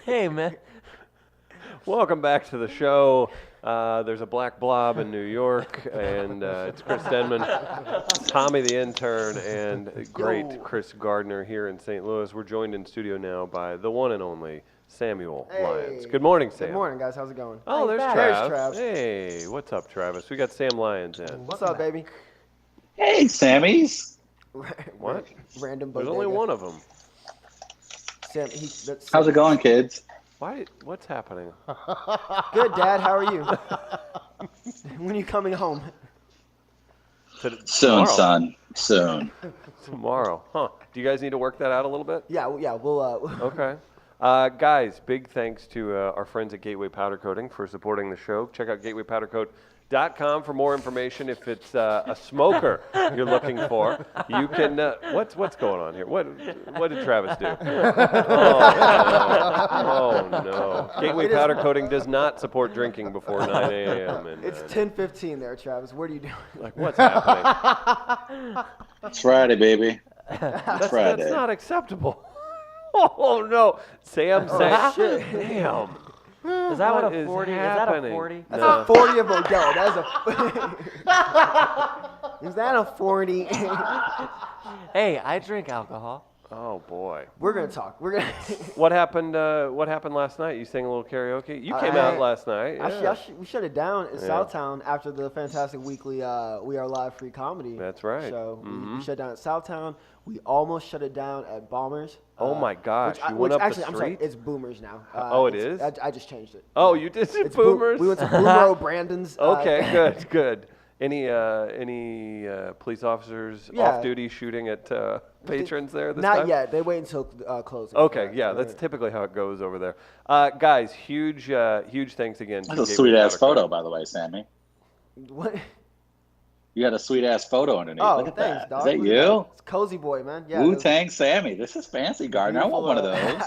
Hey, man. Welcome back to the show. There's a black blob in New York, and it's Chris Denman, Tommy the intern, and great Chris Gardner here in St. Louis. We're joined in studio now by the one and only Samuel Lyons. Good morning, Sam. Good morning, guys. How's it going? Oh, there's There's Trav. Trav. Hey, what's up, Travis? We got Sam Lyons in. What's up, baby? Hey, Sammys. What? Random There's bodega. only one of them. Sam, How's it going, kids? What's happening? Good, Dad. How are you? When are you coming home? Soon, Tomorrow. son. Soon. Tomorrow. Huh. Do you guys need to work that out a little bit? Yeah, we'll. Okay. Guys, big thanks to our friends at Gateway Powder Coating for supporting the show. Check out gatewaypowdercoat.com for more information. If it's a smoker you're looking for, you can. What's going on here? What did Travis do? Oh no! Gateway Powder Coating does not support drinking before 9 a.m. It's 10:15 there, Travis. What are you doing? Like, what's happening? It's Friday, baby. That's Friday. not acceptable. Oh no, Sam saying, shit. damn. Is that what What a is 40? Is that a happening? 40? That's No. a 40 of Odell. That's a. Is that a 40? Hey, I drink alcohol. Oh boy. We're gonna talk. We're gonna. What happened last night? You sang a little karaoke? You came out last night. Yeah. Actually, we shut it down in Southtown after the fantastic weekly We Are Live free comedy. That's right. So we shut down at Southtown. We almost shut it down at Bombers. Oh my gosh, you went up actually, the I'm sorry, street? it's Boomers now. Oh, it is? I just changed it. Oh, you did It's Boomers? we went to Boomer O'Brandon's. Okay, good. Any police officers Yeah. off duty shooting at patrons there this Not time? yet. They wait until closing. Okay, Right, yeah, right. that's typically how it goes over there. Guys, huge thanks again. to That's a Gateway sweet-ass Powder photo, by the way, Sammy. What? You got a sweet-ass photo underneath. Oh, Look at thanks, that. dog. Is that Look at you? It's Cozy Boy, man. Yeah. Wu-Tang Sammy. This is fancy, Gardner. I want one of those.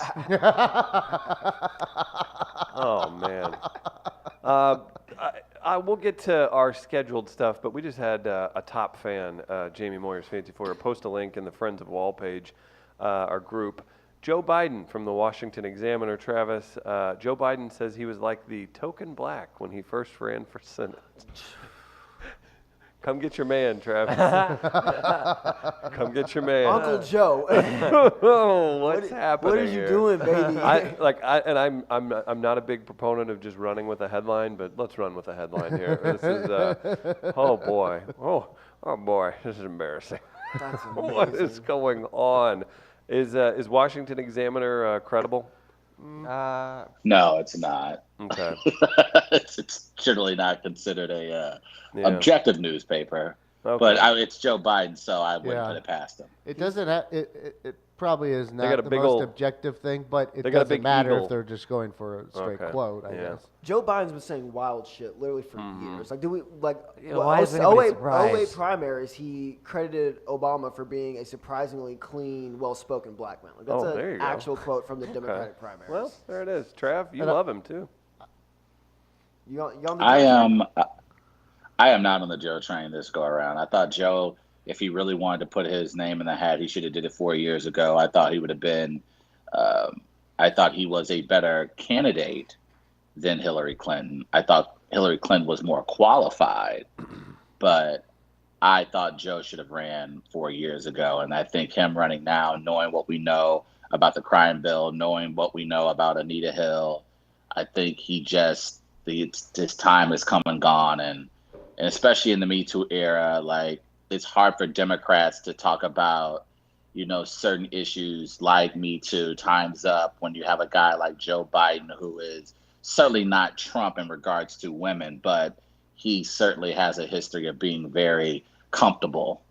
Oh man. I will get to our scheduled stuff, but we just had a top fan, Jamie Moyer's Fancy Foyer, post a link in the Friends of WAL page, our group. Joe Biden from the Washington Examiner, Travis. Joe Biden says he was like the token black when he first ran for Senate. Come get your man, Travis. Come get your man. Uncle Joe. Oh, what's happening What are you here? doing, baby? I'm not a big proponent of just running with a headline, but let's run with a headline here. This is oh boy, this is embarrassing. That's What is going on? Is Washington Examiner credible? No, it's not. Okay. It's generally not considered a Yeah. objective newspaper. Okay. But it's Joe Biden, so I wouldn't Yeah. put it past him. It doesn't have, it probably is got a not the big most ol' objective thing, but it they got a doesn't big matter eagle. if they're just going for a straight Okay. quote, I Yeah. guess. Joe Biden's been saying wild shit literally for years. Like, why is anybody surprised? 08 primaries, he credited Obama for being a surprisingly clean, well-spoken black man. Like, that's there you an go. actual quote from the Democratic primaries. Well, there it is. Trav, you love him too. you on the I am not on the Joe train this go around. I thought Joe, if he really wanted to put his name in the hat, he should have did it 4 years ago. I thought he would have been. I thought he was a better candidate than Hillary Clinton. I thought Hillary Clinton was more qualified, but I thought Joe should have ran 4 years ago. And I think him running now, knowing what we know about the crime bill, knowing what we know about Anita Hill, I think his time has come and gone. And especially in the Me Too era, like, it's hard for Democrats to talk about, certain issues like Me Too, Time's Up, when you have a guy like Joe Biden, who is certainly not Trump in regards to women, but he certainly has a history of being very comfortable,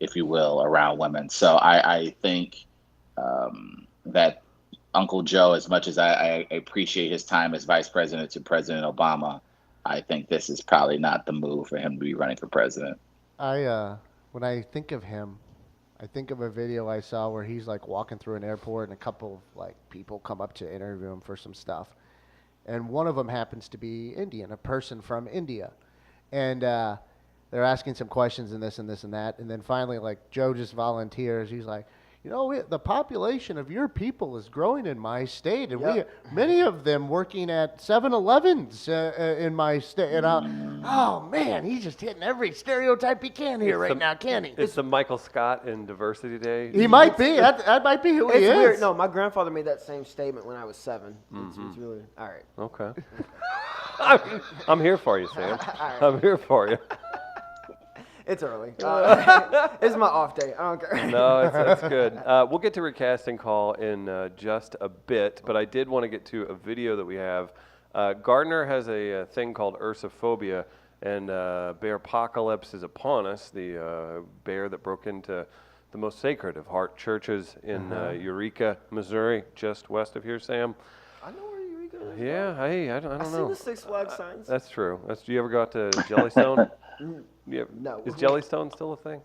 if you will, around women. So I think that Uncle Joe, as much as I appreciate his time as vice president to President Obama, I think this is probably not the move for him to be running for president. When I think of him, I think of a video I saw where he's like walking through an airport and a couple of like people come up to interview him for some stuff. And one of them happens to be Indian, a person from India. And they're asking some questions and this and this and that. And then finally, like, Joe just volunteers. He's like, the population of your people is growing in my state, and Yep. many of them working at 7-Elevens in my state. And oh man, he's just hitting every stereotype he can here right now, can't he? It's the Michael Scott in Diversity Day. He might be. That might be who he It's is. weird. No, my grandfather made that same statement when I was 7. It's really all right. Okay. I'm here for you, Sam. right. I'm here for you. It's early. It's my off day. I don't care. No, that's good. We'll get to recasting call in just a bit, but I did want to get to a video that we have. Gardner has a thing called ursophobia, and bear apocalypse is upon us. The bear that broke into the most sacred of heart churches in Eureka, Missouri, just west of here, Sam. I know where Eureka is. Yeah, hey, I don't I've know. seen the Six Flags signs. That's true. Do you ever go out to Jellystone? No. Is Jellystone still a thing?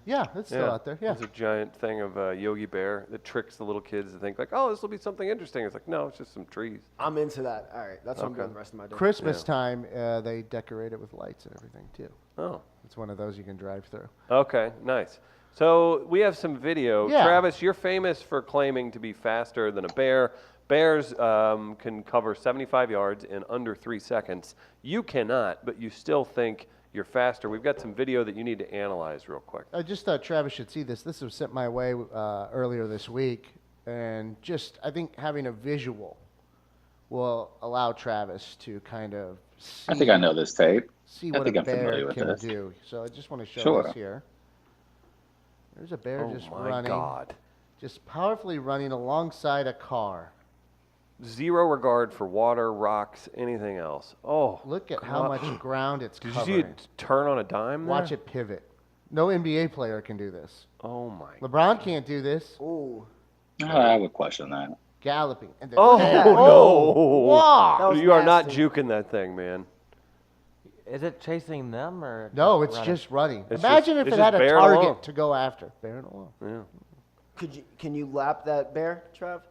Yeah, it's still out there. Yeah. There's a giant thing of Yogi Bear that tricks the little kids to think like, oh, this will be something interesting. It's like, no, it's just some trees. I'm into that. All right. That's what I'm doing the rest of my day. Christmas time, they decorate it with lights and everything too. Oh. It's one of those you can drive through. Okay, nice. So we have some video. Yeah. Travis, you're famous for claiming to be faster than a bear. Bears can cover 75 yards in under 3 seconds. You cannot, but you still think you're faster. We've got some video that you need to analyze real quick. I just thought Travis should see this. This was sent my way earlier this week, and I think having a visual will allow Travis to kind of see. I think I know this tape. See I what think a I'm familiar bear with can this. do. So I just want to show Sure. this here. There's a bear Oh just my running, God. just powerfully running alongside a car. Zero regard for water, rocks, anything else. Oh, Look at how much ground it's did you covering. see it turn on a dime there? Watch it pivot. No NBA player can do this. Oh my. LeBron can't do this. Ooh. I would question that. Galloping. And then Oh no! Wow. That was You are not nasty. juking that thing, man. Is it chasing them or? No, just it's running? just running. It's Imagine just- if it's it had just a bearing target along. to go after. Bearing along. Yeah. Can you lap that bear, Trav?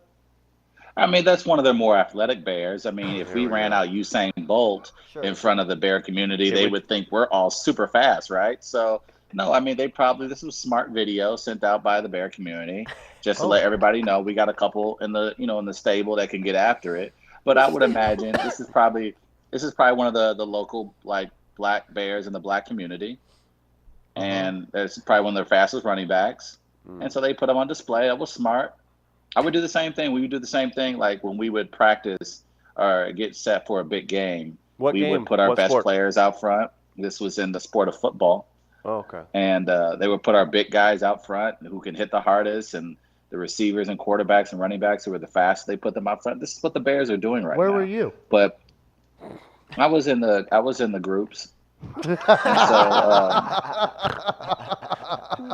I mean, that's one of their more athletic bears. I mean, if Here we we ran go. out Usain Bolt Sure. in front of the bear community, It they would- would think we're all super fast, right? So, no, I mean, this was smart video sent out by the bear community just to let everybody know we got a couple in the stable that can get after it. But I would imagine this is probably one of the local like black bears in the black community, and that's probably one of their fastest running backs. And so they put them on display. That was smart. I would do the same thing. We would do the same thing like when we would practice or get set for a big game. What we game? would put our What best sport? players out front. This was in the sport of football. Oh, okay. And they would put our big guys out front who can hit the hardest, and the receivers and quarterbacks and running backs who are the fastest. They put them out front. This is what the Bears are doing right Where now. were you? But I was in the groups. So,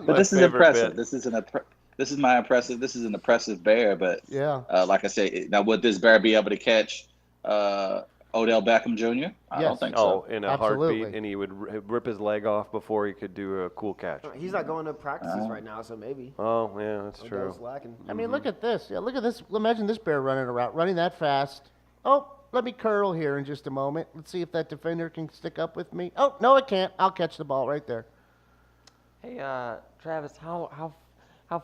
but this is favorite impressive. bit. This is my impressive. This is an impressive bear. But Yeah. like I say, now would this bear be able to catch Odell Beckham Jr.? I Yes. don't think so. Oh, in a Absolutely. heartbeat, and he would rip his leg off before he could do a cool catch. He's not going to practices right now, so maybe. Oh, yeah, that's true. Odell's lacking. I mean, look at this. Yeah, look at this. Imagine this bear running that fast. Oh, let me curl here in just a moment. Let's see if that defender can stick up with me. Oh, no, it can't. I'll catch the ball right there. Hey, Travis, how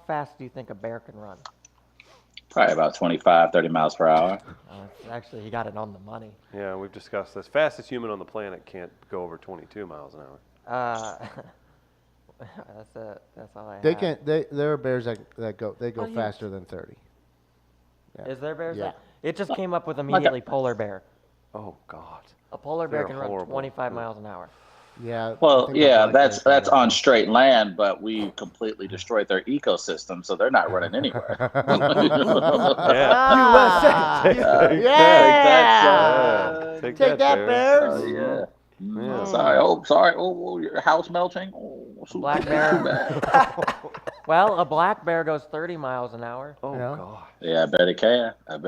fast do you think a bear can run? Probably about 25, 30 miles per hour. Actually, he got it on the money. Yeah, we've discussed this. Fastest human on the planet can't go over 22 miles an hour. That's all I have. They can. There are bears that go Oh, yeah. faster than 30. Yeah. Is there bears? Yeah. It just came up with immediately polar bear. Oh, God. A polar bear They're can run horrible. 25 miles an hour. Yeah. I Well, think yeah, the black that's bears are on that straight land, but we completely destroyed their ecosystem, so they're not running anywhere. Yeah. USA. Yeah. Take Take that, Bears. bears. Yeah. Yeah. Sorry. Oh, your house melting. Oh, Black bear. Well, a black bear goes 30 miles an hour. Oh, Yeah. God. Yeah, I bet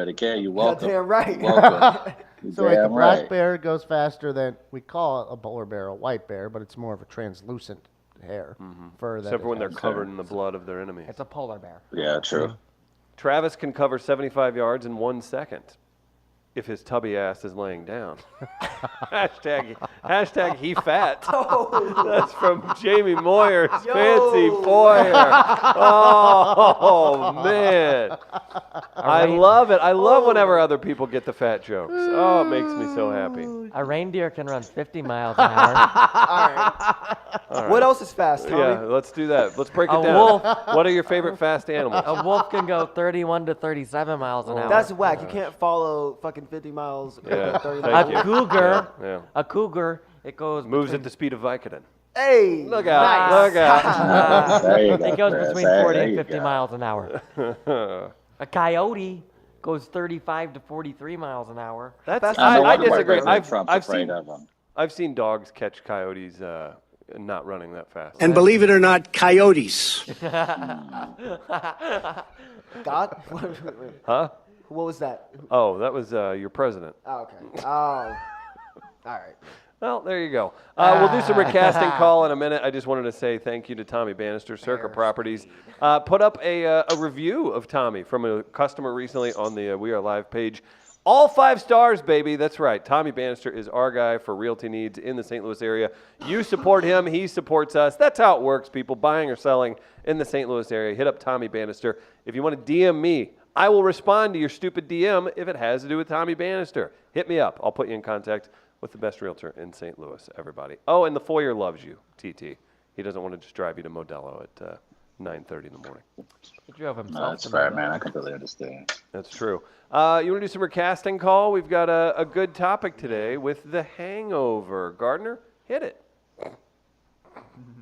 it can. You're welcome. Goddamn right. You're welcome. You're So the damn black right. bear goes faster than we call a polar bear, a white bear, but it's more of a translucent hair fur. That Except for it when they're has. covered in the blood of their enemy. It's a polar bear. Yeah, true. Travis can cover 75 yards in 1 second. if his tubby ass is laying down. hashtag he fat. That's from Jamie Moyer's Fancy Foyer. Oh, man. I love it. I love whenever other people get the fat jokes. Oh, it makes me so happy. A reindeer can run 50 miles an hour. All right. What else is fast, Tommy? Yeah, let's do that. Let's break it A down. wolf. What are your favorite fast animals? A wolf can go 31 to 37 miles an hour. That's whack. You can't follow fucking 50 miles. Yeah, 30 thank miles. you. A cougar. Yeah. A cougar. It goes. Moves between- at the speed of Vicodin. Hey, Look out. nice. Look out. There you go, It goes Chris. between There 40 and you 50 go. miles an hour. A coyote goes 35 to 43 miles an hour. That's I I wonder why disagree. President Trump's I've afraid seen of him. I've seen dogs catch coyotes not running that fast. And believe it or not, coyotes. God? Huh? What was that? Oh, that was your president. Oh, okay. Oh. All right. Well, there you go. We'll do some recasting call in a minute. I just wanted to say thank you to Tommy Bannister, Circa Properties. Put up a review of Tommy from a customer recently on the We Are Live page. All 5 stars, baby. That's right. Tommy Bannister is our guy for realty needs in the St. Louis area. You support him. He supports us. That's how it works, people. Buying or selling in the St. Louis area. Hit up Tommy Bannister. If you want to DM me, I will respond to your stupid DM if it has to do with Tommy Bannister. Hit me up. I'll put you in contact with the best realtor in St. Louis, everybody. Oh, and the Foyer loves you, TT. He doesn't want to just drive you to Modelo at 9:30 in the morning. He drove himself. No, that's to fair, Modelo. man. I completely understand. That's true. You want to do some recasting call? We've got a good topic today with The Hangover. Gardner, hit it.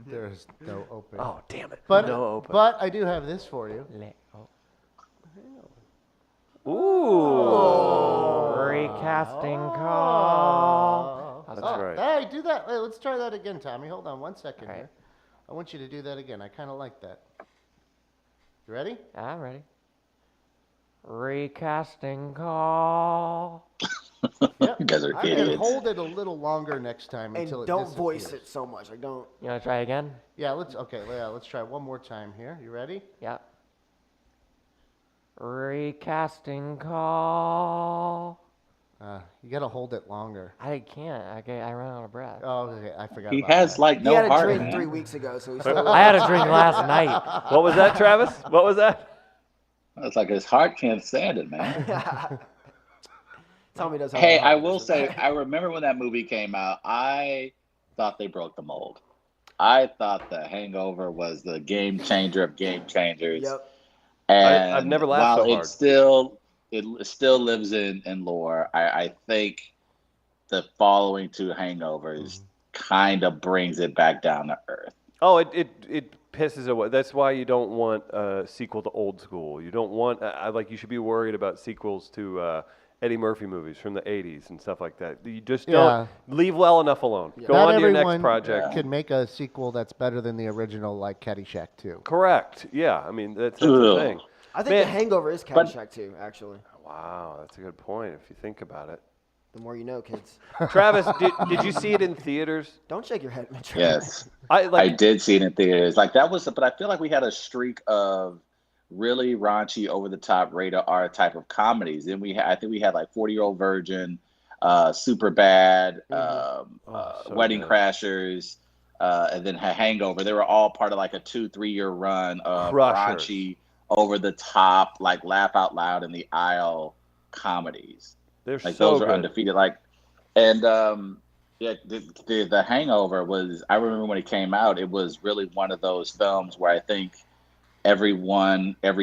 There's no open. Oh, damn it. But, no open. but I do have this for you. Ooh. Recasting call. That's Oh, right. Hey, do that. Hey, let's try that again, Tommy. Hold on 1 second All right. here. I want you to do that again. I kind of like that. You ready? I'm ready. Recasting call. Yep. You guys are And idiots. hold it a little longer next time And until it don't voice disappears. it so much. Like, don't. You want to try again? Yeah, let's try one more time here. You ready? Yep. Recasting call. You got to hold it longer. I can't. I ran out of breath. Oh, okay. I forgot He about has that. like He no had a heart. drink man. 3 weeks ago, so he's still. I had a drink last night. What was that, Travis? What was that? It's like his heart can't stand it, man. Tommy does have Hey, a heart I will condition. say, I remember when that movie came out, I thought they broke the mold. I thought The Hangover was the game changer of game changers. Yep. And I've never laughed while so hard. it still lives in lore, I think the following 2 Hangovers kind of brings it back down to earth. Oh, it pisses away. That's why you don't want a sequel to Old School. You don't want you should be worried about sequels to Eddie Murphy movies from the 80s and stuff like that. You just don't leave well enough alone. Go Not on to your next everyone project. can make a sequel that's better than the original, like Caddyshack 2. Correct. Yeah, I mean that's the thing. I think Man. The Hangover is But- Caddyshack too. Actually, Wow, that's a good point if you think about it. the more you know, kids. Travis, did you see it in theaters? Don't shake your head, Mitch. Yes. I I did see it in theaters. Like that was, but I feel like we had a streak of really raunchy, over the top, rated R type of comedies. Then I think we had like 40-Year-Old Virgin, Super Bad, so Wedding good. Crashers, and then Hangover. They were all part of like a 2-3 year run of Crushers. raunchy, over the top, like laugh out loud in the aisle comedies. They're Like so those are good. undefeated. Like, and yeah, the Hangover was. I remember when it came out, it was really one of those films where I think every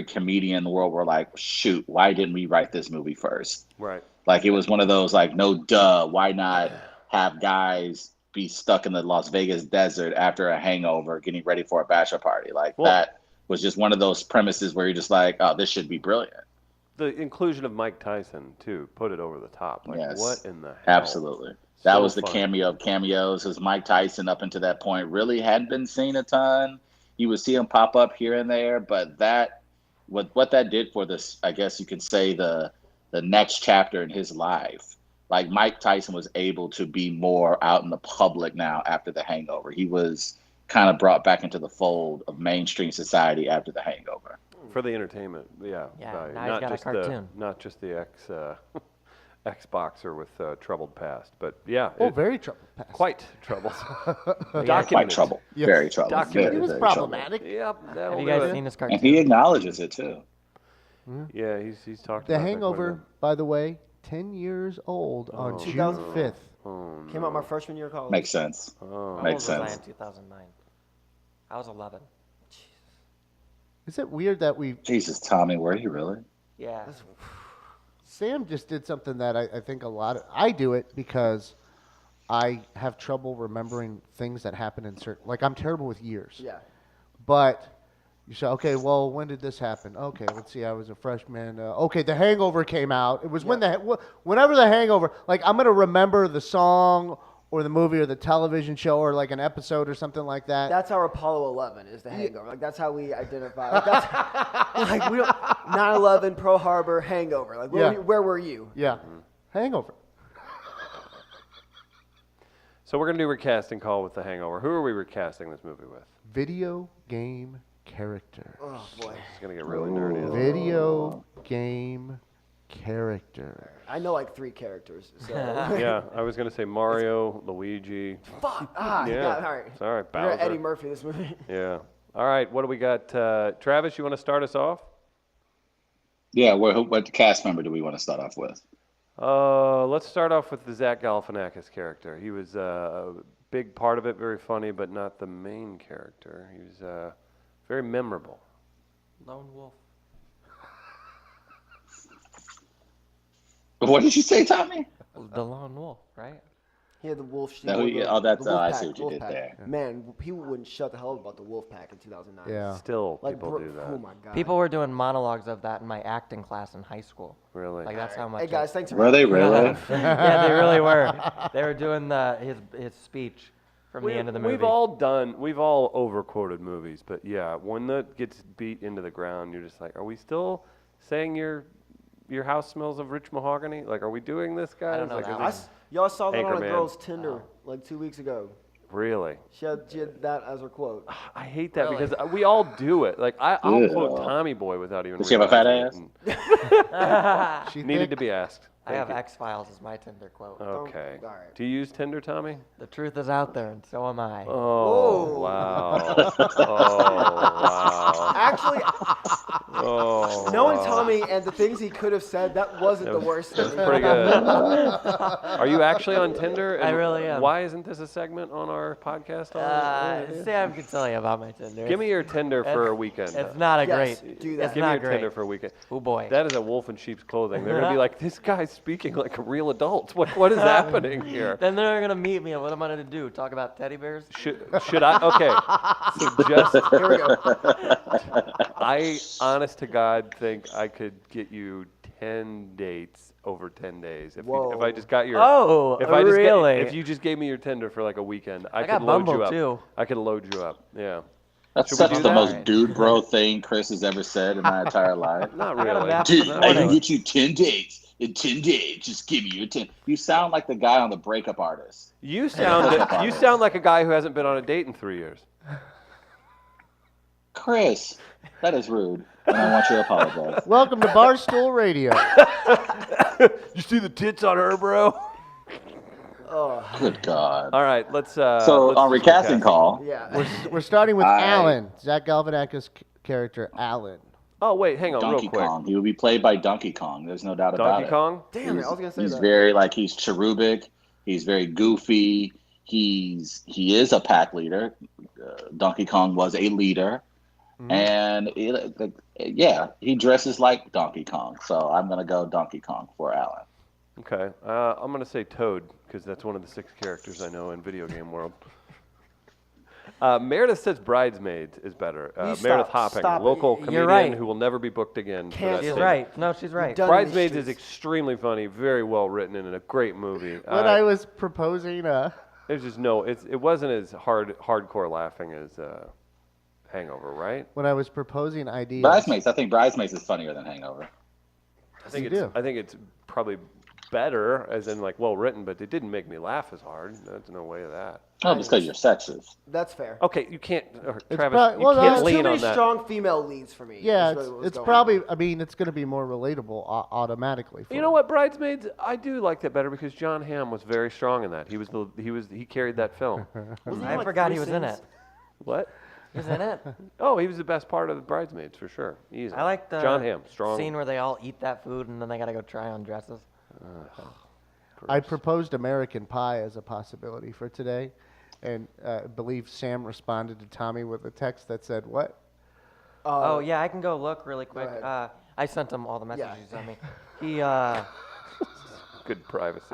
comedian in the world were like, shoot, why didn't we write this movie first? Right. Like it was one of those like, no duh, why not have guys be stuck in the Las Vegas desert after a hangover getting ready for a bachelor party? Like that was just one of those premises where you're just like, oh, this should be brilliant. The inclusion of Mike Tyson too put it over the top. Like Yes. what in the hell? Absolutely. That So was the fun. cameo of cameos, because Mike Tyson up until that point really hadn't been seen a ton. You would see him pop up here and there, but what that did for this, I guess you could say the next chapter in his life. Like Mike Tyson was able to be more out in the public now after The Hangover. He was kind of brought back into the fold of mainstream society after The Hangover. For the entertainment, Yeah, value. now he's got a cartoon. Not just the ex-boxer with troubled past. But yeah, Oh, very troubled past. quite troubled. Quite Documented. trouble. Yes. Very trouble. Documented. Very, He was very trouble. problematic. Yep, that'll Have you do guys it. seen this And cartoon? he acknowledges it too. Yeah, he's talked The about that quite a Hangover, bit. by the way, 10 years old on June 2000 5th. Oh, Came out my freshman year of college. Makes sense. oh. How old Makes was I sense. in 2009? I was 11. Is it weird that Jesus, Tommy, were you really? Yeah. Sam just did something that I think I do it because I have trouble remembering things that happen in certain, like I'm terrible with years. Yeah. But you say, okay, well, when did this happen? Okay, let's see, I was a freshman. Okay, The Hangover came out. It was whenever The Hangover, like I'm going to remember the song or the movie or the television show or like an episode or something like that. That's our Apollo 11 is the Hangover. Like that's how we identify. Like, that's, like we don't 9/11, Pearl Harbor, Hangover. Like where were you? Yeah, Hangover. So we're gonna do a recasting call with The Hangover. Who are we recasting this movie with? Video game character. Oh boy. It's gonna get really nerdy. isn't it? Video game character. I know like 3 characters. So. Yeah, I was gonna say Mario, Luigi. Fuck. Yeah, Yeah. All right. it's all right. We're Bowser. Eddie Murphy this movie. Yeah. All right. What do we got? Travis, you want to start us off? Yeah, what cast member do we want to start off with? Let's start off with the Zach Galifianakis character. He was a big part of it, very funny, but not the main character. He was very memorable. Lone Wolf. What did you say, Tommy? The Lone Wolf, right? He had the wolf sheep. No, that's the wolf I pack, see what you wolf did pack. there. Man, people wouldn't shut the hell up about the wolf pack in 2009. Yeah. Still, Like, people do that. Oh my god. People were doing monologues of that in my acting class in high school. Really? Like that's how much. Hey guys, thanks for Were they really? Yeah, they really were. They were doing his speech from the end of the movie. We've all overquoted movies, but yeah, when that gets beat into the ground, you're just like, are we still saying your house smells of rich mahogany? Like, are we doing this, guys? I don't know like, that is this- Y'all saw that on a Anchorman. girl's Tinder like 2 weeks ago. Really? She had that as her quote. I hate that Really? because we all do it. Like, I'll Ew. quote Tommy Boy without even Does she have a fat realizing ass? it, She and needed thick? to be asked. I have Thank X-Files as my Tinder quote. you. Okay. All right. Do you use Tinder, Tommy? The truth is out there, and so am I. Oh, Whoa. wow. Oh, wow. Actually, Oh, knowing wow. Tommy and the things he could have said, that wasn't the worst That's thing. pretty good. Are you actually on Tinder? I And really am. Why isn't this a segment on our podcast? Sam can tell you about my Tinder. Give me your Tinder for a weekend. It's not a Yes, great. do It's that. Give me not your great. Tinder for a weekend. Oh boy. That is a wolf in sheep's clothing. They're gonna be like, this guy's speaking like a real adult. What is happening here? Then they're gonna meet me, and what am I gonna do? Talk about teddy bears? Should I? Okay. So just Here we go. I, honest to God, think I could get you 10 dates over 10 days if Whoa. I just got your. Oh, if I just really? if you just gave me your Tinder for like a weekend, I got could load Bumble, you up. too. I could load you up. Yeah. That's Should we such do the that? most dude bro thing Chris has ever said in my entire life. Not I got a really. map Dude, this I can morning. get you 10 dates in 10 days. Just give me your 10. You sound like the guy on the Breakup Artist. You sound like a guy who hasn't been on a date in 3 years. Chris, that is rude, and I want you to apologize. Welcome to Barstool Radio. You see the tits on her, bro? Good God. All right, let's. So let's on just recasting recast. call, We're starting with I- Alan, Zach Galifianakis character Alan. Oh wait, hang on, Donkey real quick. Kong. He would be played by Donkey Kong. There's no doubt about Donkey it. Kong. Damn it, I was gonna say He's that. very he's cherubic. He's very goofy. He is a pack leader. Donkey Kong was a leader, and he dresses like Donkey Kong. So I'm gonna go Donkey Kong for Alan. Okay, I'm gonna say Toad because that's one of the 6 characters I know in video game world. Meredith says Bridesmaids is better. You Meredith stop, Hopping, stop. local You're comedian right. who will never be booked again. for Can't that She's statement. right. No, she's right. done- Bridesmaids is Streets. extremely funny, very well written, and a great movie. When I was proposing, There's just no. It wasn't as hardcore laughing as Hangover, right? when I was proposing ideas. Bridesmaids. I think Bridesmaids is funnier than Hangover. I think You it's. do. I think it's probably better, as in like well written, but it didn't make me laugh as hard. There's no way of that. Oh, just because you're sexist. That's fair. Okay, you can't, Travis. prob- You well, no, can't it's Too lean many on that. strong female leads for me. Yeah, is really what was it's going probably. on. I mean, it's going to be more relatable automatically. For You know what, Bridesmaids? I do like that better because John Hamm was very strong in that. He carried that film. Wasn't I there, like, forgot 3 he was in scenes? it. What? He was in it. Oh, he was the best part of the Bridesmaids for sure. Easy. I like the John Hamm, strong. scene where they all eat that food and then they gotta go try on dresses. I proposed American Pie as a possibility for today, and I believe Sam responded to Tommy with a text that said, "What?" Oh yeah, I can go look really quick. ahead. I sent him all the messages Yeah. you sent me. He Good privacy.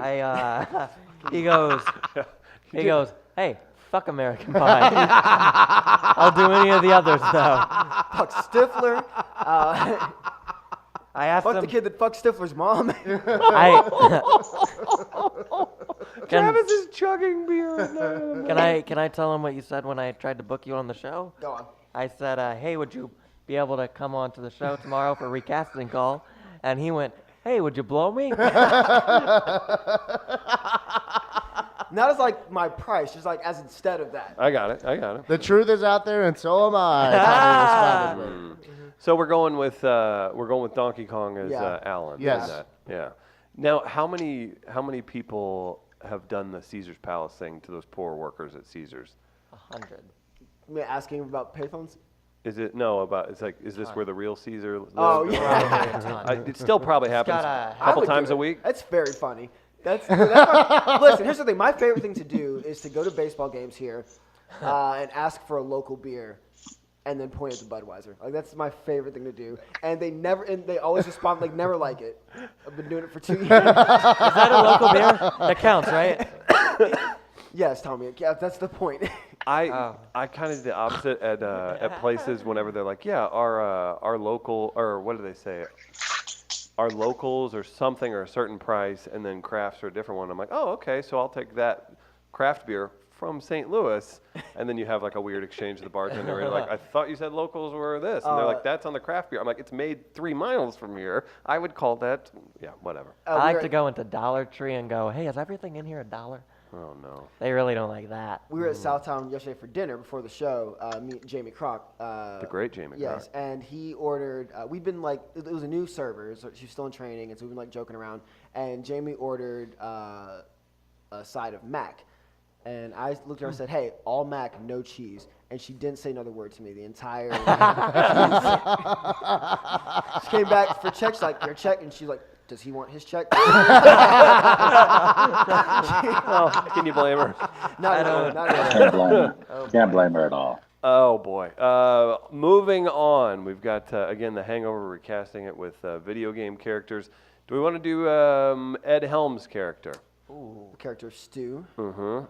he goes, hey, fuck American Pie. I'll do any of the others though. Fuck Stifler. I asked Fuck him. the kid that fucked Stifler's mom. Travis is chugging beer. Can I tell him what you said when I tried to book you on the show? Go on. I said, hey, would you be able to come on to the show tomorrow for a recasting call? And he went, hey, would you blow me? Not as like my price, just like as instead of that. I got it. The truth is out there, and so am I. Tommy responded with. So we're going with Donkey Kong as Yeah. Alan. Yes. in that. Yeah. Now, how many people have done the Caesar's Palace thing to those poor workers at Caesar's? 100. I mean, asking about payphones. Is it no about? It's like, is this where the real Caesar lives? Oh, or- yeah. It still probably happens gotta a couple I would times do a it. week. That's very funny. Listen, here's the thing. My favorite thing to do is to go to baseball games here and ask for a local beer, and then point at the Budweiser. Like that's my favorite thing to do. And they always respond like never like it. I've been doing it for 2 years. Is that a local beer? That counts, right? Yes, Tommy. Yeah, that's the point. I kind of do the opposite at places whenever they're like, yeah, our local, or what do they say? Our locals or something or a certain price, and then crafts are a different one. I'm like, oh, okay, so I'll take that craft beer from St. Louis, and then you have like a weird exchange with the bartender. And like, I thought you said locals were this, and they're like, that's on the craft beer. I'm like, it's made 3 miles from here. I would call that, yeah, whatever. I like to go into Dollar Tree and go, hey, is everything in here $1? Oh no. They really don't like that. We were at Southtown yesterday for dinner before the show. Me and Jamie Kroc. The great Jamie Yes, Kroc. and he ordered. We'd been like, it was a new server, so she was still in training, and so we've been like joking around. And Jamie ordered a side of mac, and I looked at her and said, "Hey, all mac, no cheese." And she didn't say another word to me the entire. She came back for check. She's like, "Your check," and she's like, "Does he want his check?" Oh, can you blame her? Not at all. Not at all. Can't blame her. Can't blame her at all. Oh boy. Moving on, we've got again the Hangover, recasting it with video game characters. Do we want to do Ed Helms' character? Ooh, character Stu.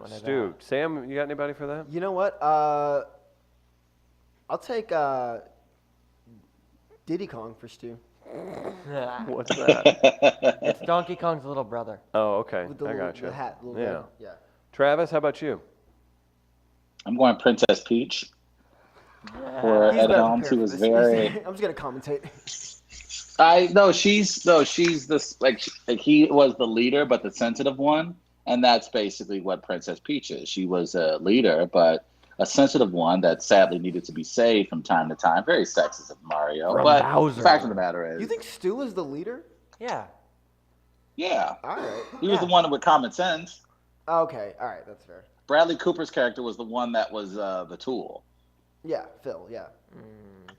Stu. Sam, you got anybody for that? You know what? I'll take Diddy Kong for Stu. What's that? It's Donkey Kong's little brother. Oh, okay. With the I little, got you. the hat, the little Yeah. head. Yeah. Travis, how about you? I'm going Princess Peach. For He's Ed better Helms, he prepared was for this. very. I'm just gonna commentate. She's this like he was the leader, but the sensitive one, and that's basically what Princess Peach is. She was a leader, but a sensitive one that sadly needed to be saved from time to time. Very sexist of Mario, From but Bowser. the fact of the matter is, You think Stu is the leader? Yeah. yeah, All right. he was the one with common sense. Okay. All right. That's fair. Bradley Cooper's character was the one that was the tool. Yeah. Phil. Yeah.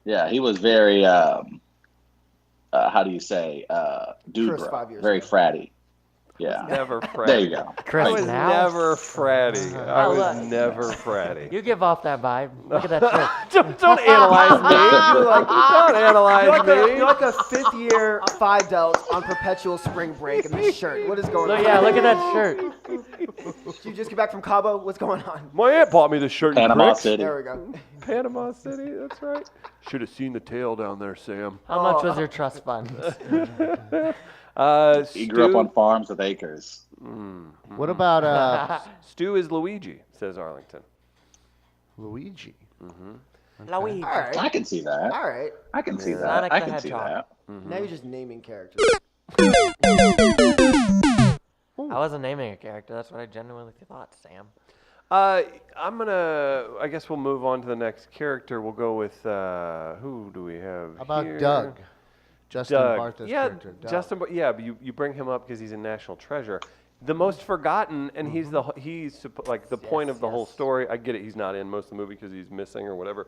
Yeah, he was very how do you say dude Chris, bro, 5 years very ago. fratty. Yeah, Never fratty. there you go. Chris I was now? never fratty. I Oh, was look. never fratty. You give off that vibe. Look at that shirt. Don't analyze me. Don't analyze You're me. like a 5th year Phi Delt on perpetual spring break in this shirt. What is going on? Yeah, look at that shirt. Did you just get back from Cabo? What's going on? My aunt bought me this shirt. you Panama pricks. City. There we go. Panama City. That's right. Should have seen the tail down there, Sam. How much was your trust fund? He grew up on farms with acres. What about Stu is Luigi, says Arlington. Luigi? Luigi. All right. I can see that. All right. I can see Sonic that. I the can see Hedgehog. that. Now you're just naming characters. Oh. I wasn't naming a character. That's what I genuinely thought, Sam. I guess we'll move on to the next character. We'll go with, who do we have How about here? Doug? Justin Bartha's character. Doug. Justin, but you bring him up because he's a national treasure. The most forgotten, and he's like the point of the whole story. I get it. He's not in most of the movie because he's missing or whatever.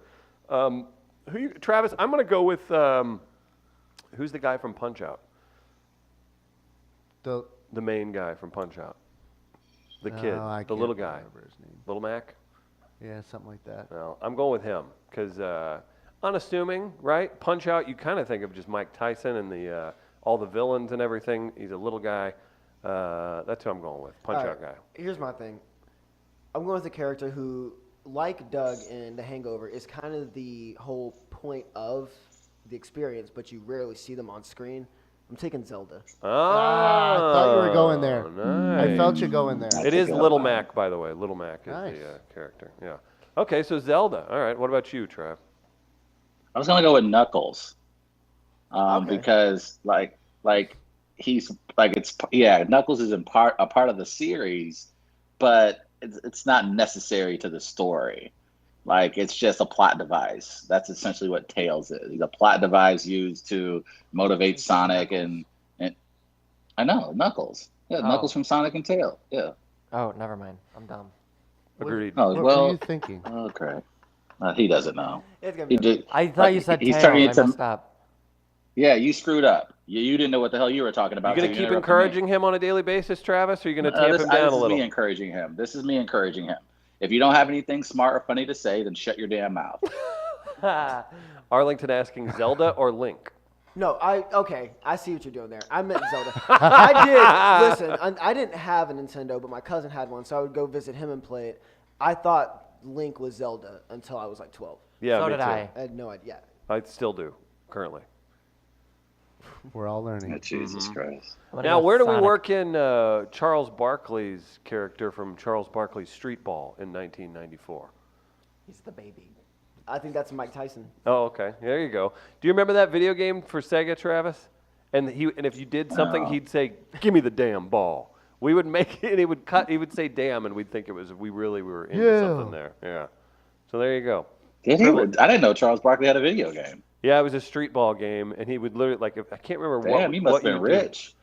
Travis? I'm gonna go with who's the guy from Punch Out? The main guy from Punch Out. The kid, I the can't little guy. remember his name. Little Mac. Yeah, something like that. Well, I'm going with him because unassuming, right? Punch Out. You kind of think of just Mike Tyson and the all the villains and everything. He's a little guy. That's who I'm going with. Punch Out guy. Here's my thing. I'm going with a character who, like Doug in The Hangover, is kind of the whole point of the experience, but you rarely see them on screen. I'm taking Zelda. I thought you were going there. Nice. I felt you going there. It is Little Mac, by the way. Little Mac is Nice. the character. Yeah. Okay, so Zelda. All right. What about you, Trav? I was gonna go with Knuckles, Okay. because like he's like Knuckles is a part of the series, but it's not necessary to the story. Like it's just a plot device. That's essentially what Tails is. He's a plot device used to motivate Sonic and I know Knuckles. Yeah, Oh. Knuckles from Sonic and Tails. Yeah. Oh, never mind. I'm dumb. Agreed. Oh What well. were you thinking? Okay. He doesn't know. It's gonna He be did. I thought you said he's Tails. turning I into- messed up. Yeah, you screwed up. You didn't know what the hell you were talking You about. gonna so keep interrupted me. encouraging him on a daily basis, Travis, or are you gonna tamp this, him down this a is little? me encouraging him. This is me encouraging him. If you don't have anything smart or funny to say, then shut your damn mouth. Arlington asking Zelda or Link? No, okay. I see what you're doing there. I meant Zelda. I did. Listen, I didn't have a Nintendo, but my cousin had one, so I would go visit him and play it. I thought Link was Zelda until I was like 12. Yeah, So me did too. I. I had no idea. I still do currently. We're all learning. Jesus Christ. I'm gonna Now, go where do we Sonic. work in Charles Barkley's character from Charles Barkley's Street Ball in 1994? He's the baby. I think that's Mike Tyson. Oh, okay. There you go. Do you remember that video game for Sega, Travis? And if you did something, No. he'd say, "Give me the damn ball." We would make it. And he would cut. He would say "damn," and we'd think it was we were into Yeah. something there. Yeah. So there you go. Did he? I didn't know Charles Barkley had a video game. Yeah, it was a street ball game, and he would literally I can't remember Damn, he must what have you been do. rich.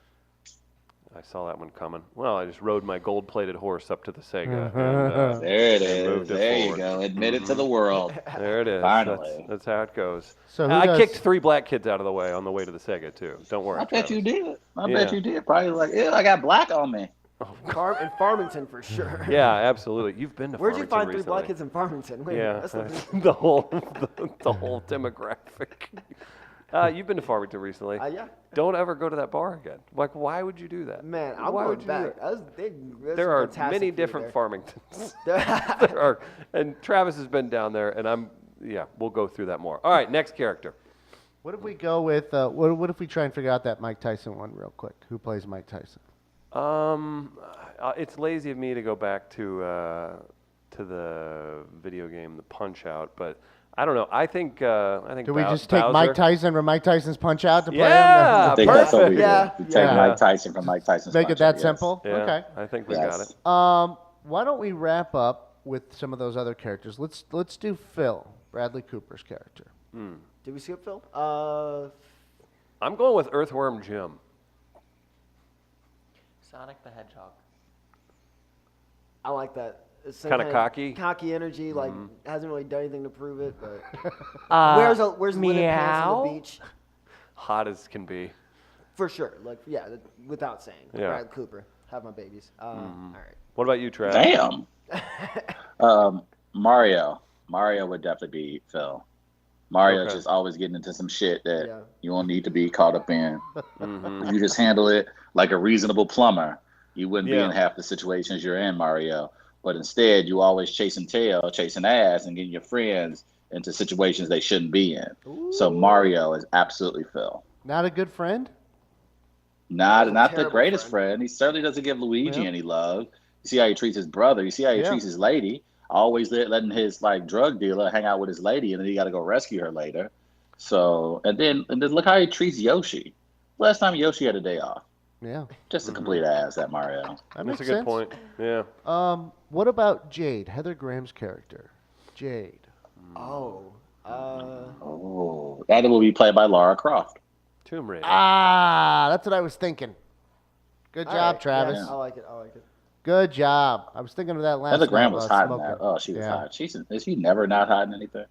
I saw that one coming. Well, I just rode my gold-plated horse up to the Sega. and, There it And moved is. it There you forward. go. Admit it to the world. there it is. Finally. That's how it goes. So who I does- kicked 3 black kids out of the way on the way to the Sega too. Don't worry. I bet Travis. you did. I Yeah. bet you did. Probably like, yeah, I got black on me. In Farmington for sure. Yeah, absolutely. You've been to Where'd you Farmington find 3 recently. black kids in Farmington? Wait, Yeah, that's not the whole demographic. You've been to Farmington recently. yeah. Don't ever go to that bar again. Like, why would you do that? Man, I'm why going would you do back. that? There's There some are fantastic many food different there. Farmingtons. There are, and Travis has been down there, and we'll go through that more. All right, next character. What if we go with? What if we try and figure out that Mike Tyson one real quick? Who plays Mike Tyson? It's lazy of me to go back to the video game, the Punch Out, but I don't know. I think Do we Bow- just take Bowser. Mike Tyson from Mike Tyson's Punch Out to play Yeah, him? I think that's what we Yeah, did. We yeah. take Mike Tyson from Mike Tyson's Make it Punch-Out, that yes. simple? Yeah, Okay. I think we Yes. got it. Why don't we wrap up with some of those other characters? Let's do Phil, Bradley Cooper's character. Did we skip Phil? I'm going with Earthworm Jim. Sonic the Hedgehog. I like that. It's some Kinda kind of cocky? Cocky energy, like hasn't really done anything to prove it, but where's linen pants on the beach? Hot as can be. For sure. Like without saying. Yeah. Bradley Cooper. Have my babies. All right. What about you, Trav? Damn. Mario. Mario would definitely be Phil. Mario's Okay. just always getting into some shit that Yeah. you won't need to be caught up in. Mm-hmm. If you just handle it like a reasonable plumber, you wouldn't be Yeah. in half the situations you're in, Mario. But instead, you always chasing tail, chasing ass, and getting your friends into situations they shouldn't be in. So Mario is absolutely Phil. Not a good friend? Not the terrible greatest friend. He certainly doesn't give Luigi Yeah. any love. You see how he treats his brother. You see how he Yeah. treats his lady. Always letting his drug dealer hang out with his lady, and then he got to go rescue her later. So and then look how he treats Yoshi. Last time Yoshi had a day off. Yeah. Just a complete ass, that Mario. That That's makes a good sense. point. Yeah. What about Jade? Heather Graham's character. Jade. Oh. Oh, that will be played by Lara Croft. Tomb Raider. That's what I was thinking. Good All job, right, Travis. yeah, I like it. I like it. Good job. I was thinking of that last Heather night. Graham while was I hot was in that. smoking. Oh, she was Yeah. hot. Is she never not hot in anything?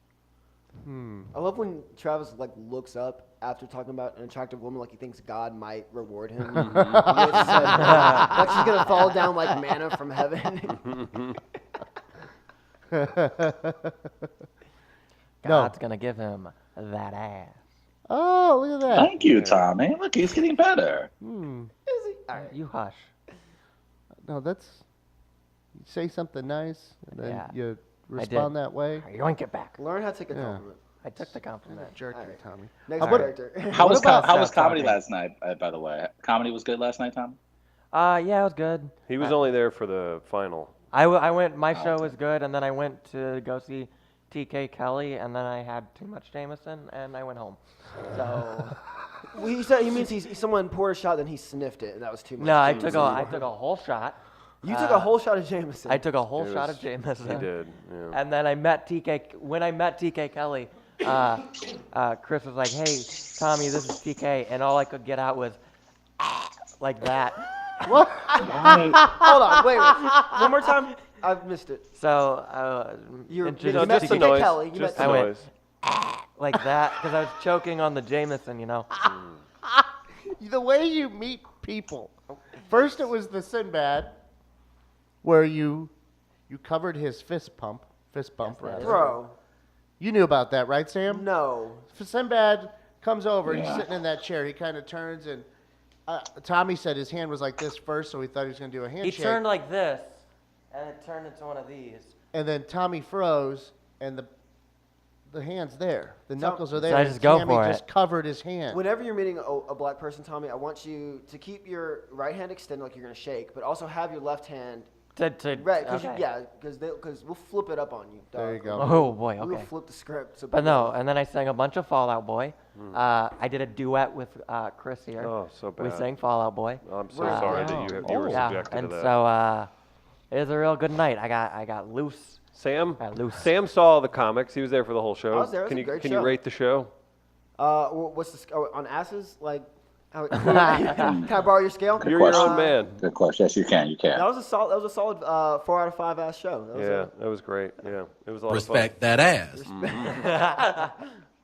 I love when Travis like looks up after talking about an attractive woman, like he thinks God might reward him. With like she's gonna fall down like manna from heaven. God's gonna give him that ass. Oh, look at that. Thank you, Tommy. Look, he's getting better. All right. You hush. No, that's. You say something nice, and then Yeah, you respond that way. Yoink it back. Learn how to take a Yeah. compliment. I took the compliment. Jerk All you, right. Tommy. Next All right. character. How was about comedy self-talking? last night? By the way, comedy was good last night, Tommy. Yeah, it was good. He was only there for the final. I went. My show was good, and then I went to go see TK Kelly, and then I had too much Jameson, and I went home. So Well, he means someone poured a shot, then he sniffed it, and that was too much. no, I Jameson. took a whole shot. You took a whole shot of Jameson. I took a whole It shot was- of Jameson. He did. Yeah. And then I met TK. When I met TK Kelly, Chris was like, "Hey, Tommy, this is TK," and all I could get out was like that. Hold on, wait. One more time. I've missed it. So You introduced met just a TK noise. Kelly. You Just met a I went- noise. like that because I was choking on the Jameson, you know. The way you meet people. First, it was the Sinbad, where you covered his fist bump, rather. Bro, You knew about that, right, Sam? no. Sinbad comes over, he's Yeah. sitting in that chair. He kind of turns, and Tommy said his hand was like this first, so he thought he was going to do a He handshake. turned like this, and it turned into one of these. And then Tommy froze, and the hand's there. The knuckles are there. So I and just go Tammy for just it. covered his hand. Whenever you're meeting a black person, Tommy, I want you to keep your right hand extended like you're gonna shake, but also have your left hand To right, because okay. because we'll flip it up on you. There you dog. go. Oh boy, We'll okay. flip the script. So But no, people- and then I sang a bunch of Fallout Boy. I did a duet with Chris here. Oh, so bad. We sang Fallout Boy. I'm so Wow. sorry that you were Yeah, subjected and to that. so it was a real good night. I got loose. Sam, loose. Sam saw the comics. He was there for the whole show. I was there. It was Can a you great can show. you rate the show? what's the on asses? Like, can I borrow your scale? You're your own Uh, man. Good question. Yes, you can. You can. That was a solid 4 out of 5 ass show. That was Yeah, that was great. Yeah, it was a lot Respect that ass. of fun.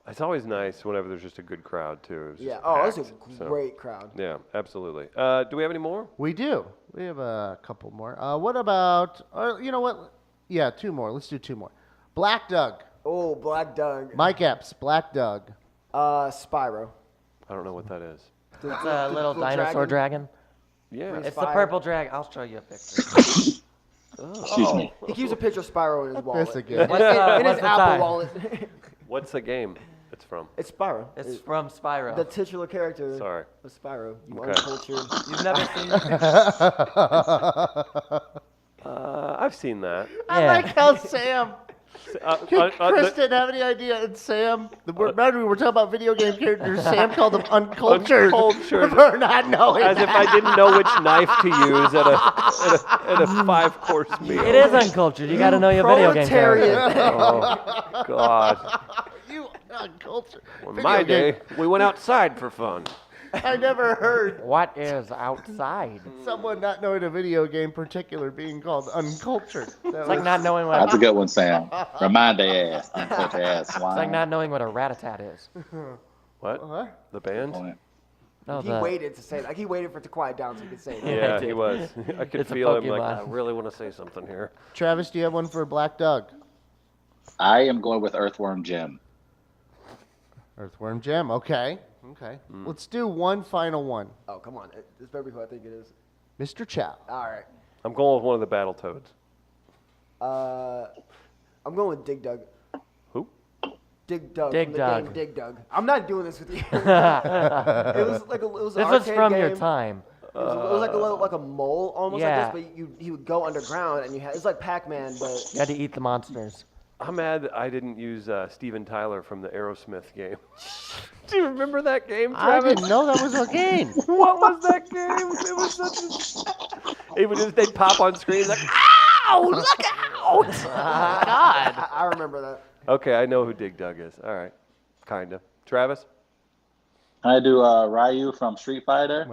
It's always nice whenever there's just a good crowd too. It was Yeah. just Oh, it was a packed, so- great crowd. Yeah, absolutely. Do we have any more? We do. We have a couple more. What about, you know what? Yeah, 2 more. Let's do 2 more. Black Doug. Oh, Black Doug. Mike Epps, Black Doug. Spyro. I don't know what that is. It's a little dinosaur dragon. Yeah. With It's the fire. purple dragon. I'll show you a picture. Excuse me. He keeps a picture of Spyro in his wallet. This again. What's, In his what's the Apple time? wallet. What's the game it's from? It's Spyro. It's from Spyro. The titular character Sorry. of Spyro. You Okay. uncultured. You've never seen it? I've seen that. I Yeah. like how Sam, Chris The- didn't have any idea, and Sam, remember we were talking about video game characters, Sam called them uncultured, Uncultured. for not knowing as if I didn't know which knife to use at a 5-course meal. It is uncultured. You got to know your video game Proletariat. character. Oh God. You uncultured. In Video my game- day, we went outside for fun. I never heard What is outside? someone not knowing a video game particular being called uncultured. That It's like was- not knowing what. That's a good one, Sam. Remind their ass. Uncultured ass It's swine. like not knowing what a rat-a-tat is. What? What? The band? No, He the, waited to say that. Like, he waited for it to quiet down so he could say it. Yeah, I he did. was. I could It's a feel him like, Pokemon. I really want to say something here. Travis, do you have one for Black Doug? I am going with Earthworm Jim. Earthworm Jim. Okay. Okay. Let's do one final one. Oh, come on. This better be who I think it is. Mr. Chow. All right. I'm going with one of the Battletoads. I'm going with Dig Dug. Who? Dig Dug. Dig from the Dug. game Dig Dug. I'm not doing this with you. It was like a, it was an this was arcade from your game. time. It was like a little, like a mole almost Yeah. like this, but he would go underground and you had it's like Pac-Man, but You had to eat the monsters. I'm mad that I didn't use Steven Tyler from the Aerosmith game. Do you remember that game, I Travis? didn't know that was a game. What was that game? It was such a... they'd pop on screen like, ow, look out! God. I remember that. Okay, I know who Dig Dug is. All right, kind of. Travis? I do Ryu from Street Fighter.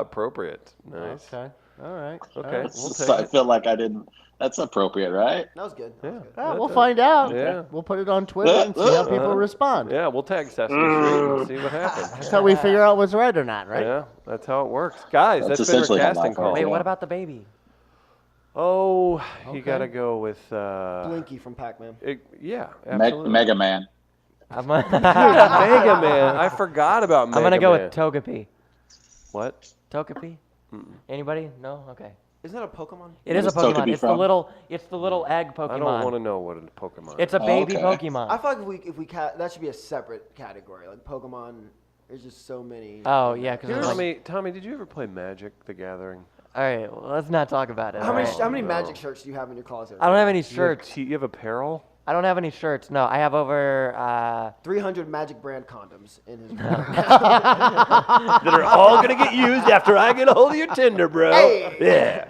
Appropriate. Nice. Okay. All right. Okay, we'll So take I it. feel like I didn't. That's appropriate, right? That was good. Yeah. We'll find out. Yeah. We'll put it on Twitter and see how people respond. Yeah, we'll tag Sesame Street and see what happens. That's how we figure out what's right or not, right? Yeah, that's how it works. Guys, That's that's been our essentially how casting life call. works. Wait, Yeah. what about the baby? Oh, you Okay. got to go with... Blinky from Pac-Man. yeah, absolutely. Mega Man. I'm Mega Man. I forgot about Mega Man. gonna go with Togepi. What? Togepi? Anybody? No? Okay. Isn't that a Pokemon? It is a Where's Togepi Pokemon. It's from? the little egg Pokemon. I don't want to know what a Pokemon It's is. a baby okay. Pokemon. I feel like if we that should be a separate category. Like Pokemon, there's just so many. Oh yeah, because Tommy, did you ever play Magic: The Gathering? all right, well, let's not talk about it. How all many right? how many no. Magic shirts do you have in your closet? I don't have any Do you have shirts. you have apparel? I don't have any shirts. No, I have over. 300 Magic brand condoms in his. That are all gonna get used after I get a hold of your Tinder, bro. Hey! Yeah.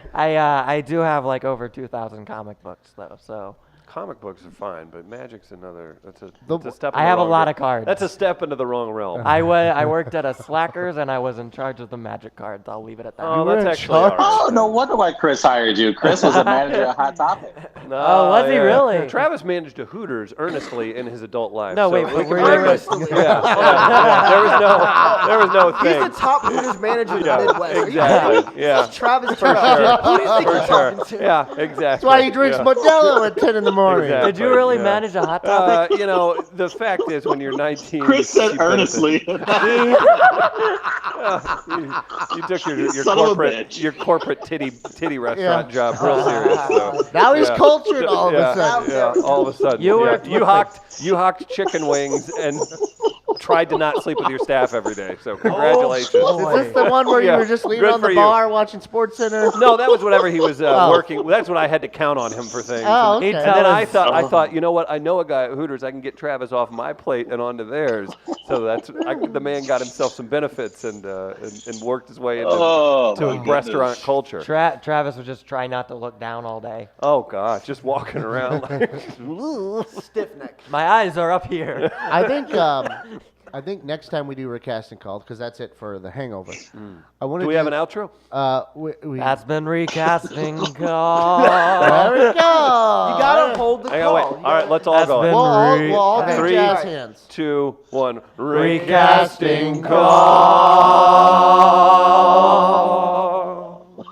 I do have like over 2,000 comic books though. So Comic books are fine, but Magic's another. That's a The- step. In I the have a wrong lot realm. of cards. That's a step into the wrong realm. I worked at a Slackers and I was in charge of the Magic cards. I'll leave it at that. Oh, were that's in actually all charge? right. Oh, no wonder why Chris hired you. Chris was a manager at Hot Topic. No, Oh, was he really? Travis managed a Hooters earnestly in his adult life. No, so wait, we but can were bring you- this- yeah. There was no He's thing. the top Hooters manager in Yeah, the Midwest. Are you exactly. kidding me? Yeah. Travis For sure. Who do you think For you're sure. talking to? Yeah, exactly. That's why he drinks yeah. Modelo at 10 in the morning. Exactly. Did you really Yeah. manage a hot topic? The fact is, when you're 19, Chris you said keep benefits. earnestly. You took your Son of a bitch. corporate titty restaurant Yeah. job real serious. So. Now he's Yeah. cultured all of Yeah, a sudden. yeah, all of a sudden. You yeah. worked you with hawked chicken wings and tried to not sleep with your staff every day. So congratulations. Oh, Is this the one where Yeah. you were just leaning Good on the for you. bar watching Sports Center? No, that was whenever he was Oh. working. That's when I had to count on him for things. Oh, He'd okay. tell And then us- I thought, you know what? I know a guy at Hooters. I can get Travis off my plate and onto theirs. So the man got himself some benefits and worked his way into Oh, to my restaurant goodness. culture. Travis was just trying not to look down all day. Oh God, just walking around like. Stiff neck. My eyes are up here. I think next time we do recasting called, because that's it for the Hangover. I want to. Do we have an outro? We, That's been recasting call. there we go. You gotta hold the Hang on, wait. call. All right, let's all That's go. been We'll all, re- we'll all do Three. jazz hands. 2, 1. Recasting call.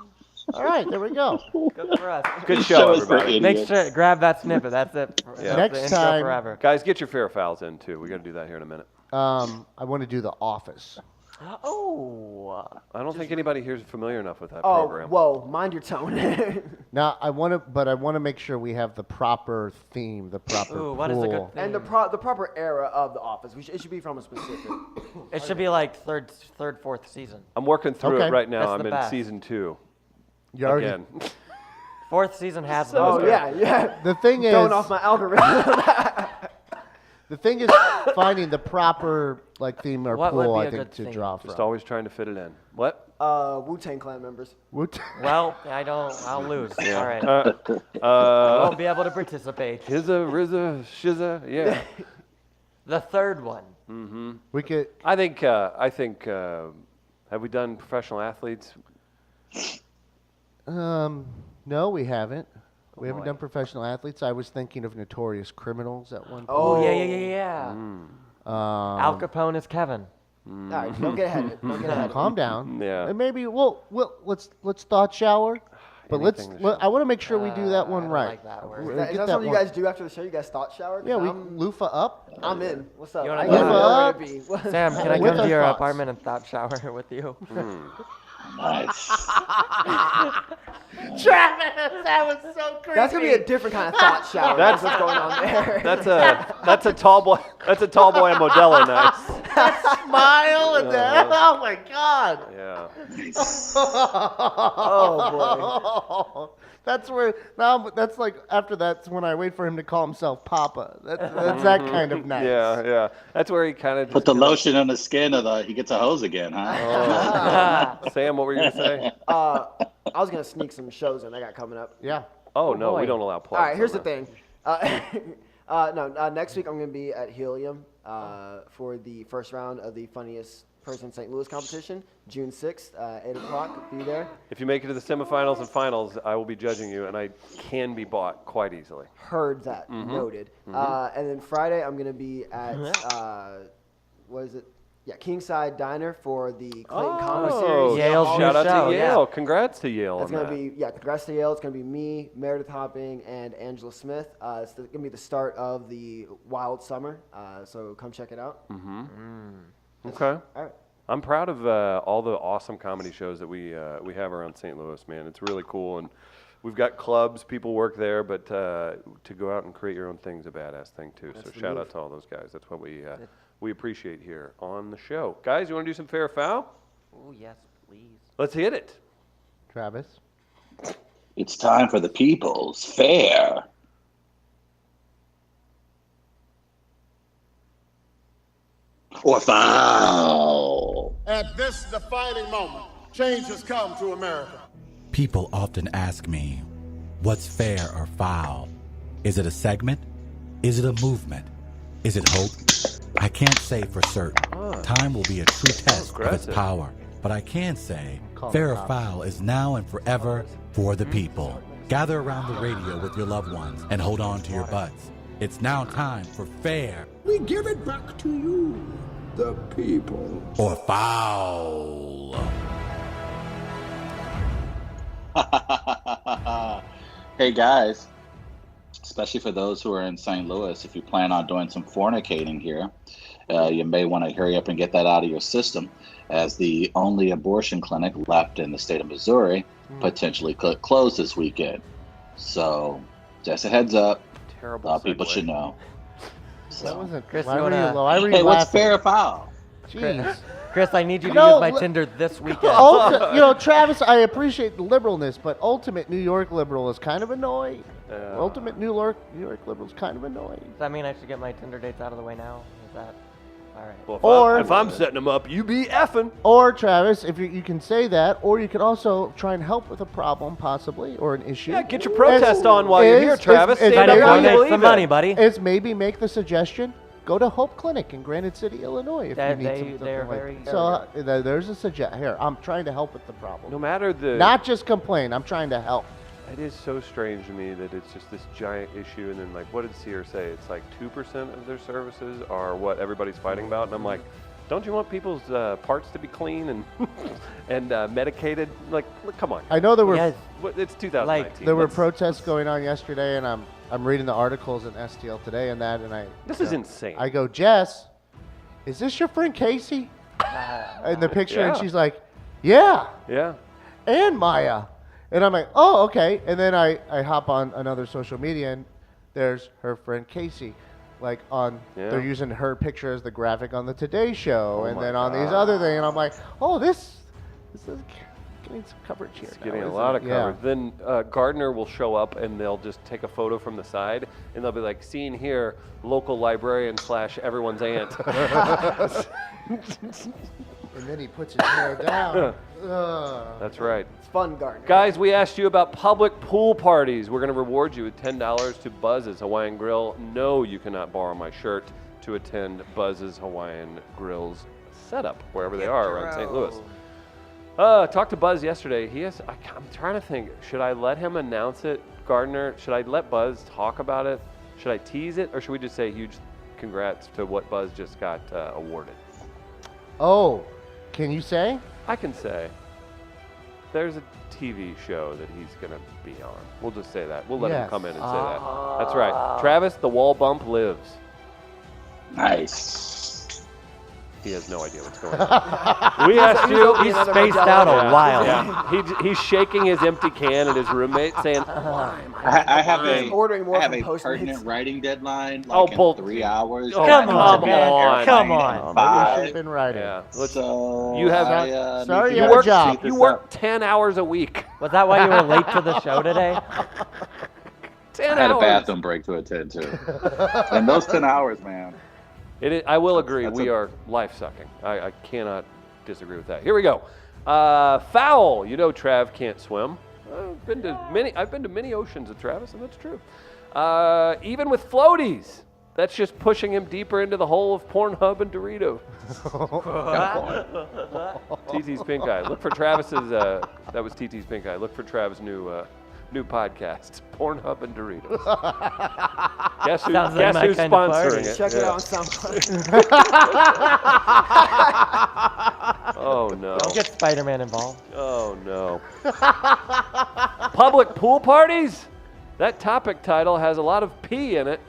All right, there we go. Good for us. Good This show, is for everybody. Make idiots. sure grab that snippet. That's it. Yeah. That's Next the intro time- forever. Guys, get your fair files in too. We got to do that here in a minute. I want to do The Office. Oh. I don't think anybody here's familiar enough with that Oh, program. whoa! Mind your tone. Now I want to make sure we have the proper theme, the proper Ooh, what is a good pool. thing? And the proper era of The Office. It should be from a specific. It should be like third, fourth season. I'm working through Okay. it right now. That's I'm the in best. season 2 You already- again. Fourth season has Oh those. yeah. The thing is, Going off my algorithm. the thing is finding the proper theme or What would pool. be I a think good to theme? draw Just from. always trying to fit it in. What? Wu-Tang Clan members. Well, I'll lose. All right. I Uh, won't be able to participate. Hizza, Rizza, Shizza, yeah. The third one. We could. I think. Have we done professional athletes? No, we haven't. We haven't boy. done professional athletes. I was thinking of notorious criminals at one point. Oh, yeah. Al Um, Capone is Kevin. All right, don't get ahead of it. Don't get ahead of it. calm down. Yeah. And maybe let's thought shower. But Anything to I want to make sure we do that one I don't right. like that word. Is that Get something you one. guys do after the show? You guys thought shower? 'Cause Yeah, we I'm loofah up. in. What's up? You wanna I go gotta know up? where to be. Sam, can I With come our to your thoughts. apartment and thought shower with you? Nice. Travis, that was so creepy. That's gonna be a different kind of thought shower. That's what's going on there. That's a tall boy. That's a tall boy and Modelo nice. smile and that. Oh my God. Yeah. Oh boy. That's where now. That's like after that's when I wait for him to call himself Papa. That's that kind of nice. Yeah. That's where he kind of Put the lotion on the skin he gets a hose again, huh? Sam, what were you gonna say? I was gonna sneak some shows in I got coming up. Yeah. Oh no, boy. we don't allow plugs. All right, here's the on thing. Next week I'm going to be at Helium for the first round of the Funniest Person in St. Louis competition, June 6th, 8 o'clock. Be there. If you make it to the semifinals and finals, I will be judging you, and I can be bought quite easily. Heard that. Noted. And then Friday I'm going to be at, what is it? Yeah, Kingside Diner for the Clayton Comedy Series. Yale's Hall Shout out show, to yeah. Yale. Congrats to Yale. It's on going to that. be, congrats to Yale. It's going to be me, Meredith Hopping, and Angela Smith. It's going to be the start of the Wild Summer, so come check it out. Okay. All right. I'm proud of all the awesome comedy shows that we have around St. Louis, man. It's really cool, and we've got clubs, people work there, but to go out and create your own thing's a badass thing too. So shout out to all those guys. That's what we appreciate here on the show. Guys, you want to do some fair or foul? Oh, yes, please. Let's hit it. Travis. It's time for the People's Fair. Or foul. At this defining moment, change has come to America. People often ask me, what's fair or foul? Is it a segment? Is it a movement? Is it hope? I can't say for certain. Time will be a true test of its aggressive. power. But I can say, fair or foul is now and forever for the people. Gather around the radio with your loved ones and hold on to your butts. It's now time for fair We give it back to you, the people. or foul. Hey guys, especially for those who are in St. Louis, if you plan on doing some fornicating here, you may want to hurry up and get that out of your system, as the only abortion clinic left in the state of Missouri potentially could close this weekend. So, just a heads up. Terrible. A lot of people segue. should know. That So. wasn't. Chris, Why you were you wanna- low? Why were you Hey, what's laughing? fair or foul? Jeez. Chris, I need you to No, use my li- Tinder this weekend. Travis, I appreciate the liberalness, but ultimate New York liberal is kind of annoying. Ultimate New York liberal is kind of annoying. Does that mean I should get my Tinder dates out of the way now? Is that all right? Well, Or- if I'm setting them up, you be effing. Or Travis, if you can say that, or you can also try and help with a problem, possibly, or an issue. Yeah, get your protest on while you're here, Travis. it's Stand up maybe- while you Donate believe some it. money, buddy. Is maybe make the suggestion. Go to Hope Clinic in Granite City, Illinois, if That you need they- something they're like very- that. So there's a suggestion. Here, I'm trying to help with the problem. No matter the. Not just complain. I'm trying to help. It is so strange to me that it's just this giant issue, and then like, what did Sears say? It's like 2% of their services are what everybody's fighting about, and I'm like, don't you want people's parts to be clean and and medicated? Like, look, come on. I know there were Yes. It's 2019. there were Let's- protests going on yesterday, and I'm reading the articles in STL today and that, and This is insane. I go, Jess, is this your friend Casey? In the picture, and Yeah. she's like, yeah, Yeah. and Maya. And I'm like, oh, okay. And then I hop on another social media, and there's her friend Casey. Like Yeah. they're using her picture as the graphic on the Today Show, Oh and my then on these other things, and I'm like, oh, this is getting some coverage here. It's now, getting a isn't lot it? of coverage. Then Gardner will show up, and they'll just take a photo from the side, and they'll be like, "Seen here, local librarian / everyone's aunt." And then he puts his hair down. Ugh. That's right. It's fun, Gardner. Guys, we asked you about public pool parties. We're going to reward you with $10 to Buzz's Hawaiian Grill. No, you cannot borrow my shirt to attend Buzz's Hawaiian Grill's setup, wherever they are around St. Louis. Talked to Buzz yesterday. I'm trying to think, should I let him announce it, Gardner? Should I let Buzz talk about it? Should I tease it? Or should we just say huge congrats to what Buzz just got awarded? Oh, can you say? I can say there's a TV show that he's going to be on. We'll just say that. We'll let him Yes. come in and say that. That's right. Travis, the wall bump lives. Nice. He has no idea what's going on. We asked you. He's spaced out a while. Yeah, he's shaking his empty can at his roommate, saying, I have a ordering more I have from a Postmates. pertinent writing deadline like in 3 hours. Oh, Come on, come man. on. Come on. Maybe you should have been writing. Yeah. So You have- Sorry, need you to had a work- job. speed You this work up. 10 hours a week. Was that why you were late to the show today? 10 I had a hours. bathroom break to attend to. And those 10 hours, man. I will agree. That's We a- are life sucking. I cannot disagree with that. Here we go. Foul. You know Trav can't swim. I've been to many oceans with Travis, and that's true. Even with floaties, that's just pushing him deeper into the hole of Pornhub and Doritos. TT's Pink Eye. Look for Travis's. That was TT's Pink Eye. Look for Travis' new podcast, Pornhub and Doritos. Guess Sounds like who's my kind of party. sponsoring it? Check it Yeah. out on SoundCloud. Oh no. Don't get Spider-Man involved. Oh no. Public pool parties? That topic title has a lot of P in it,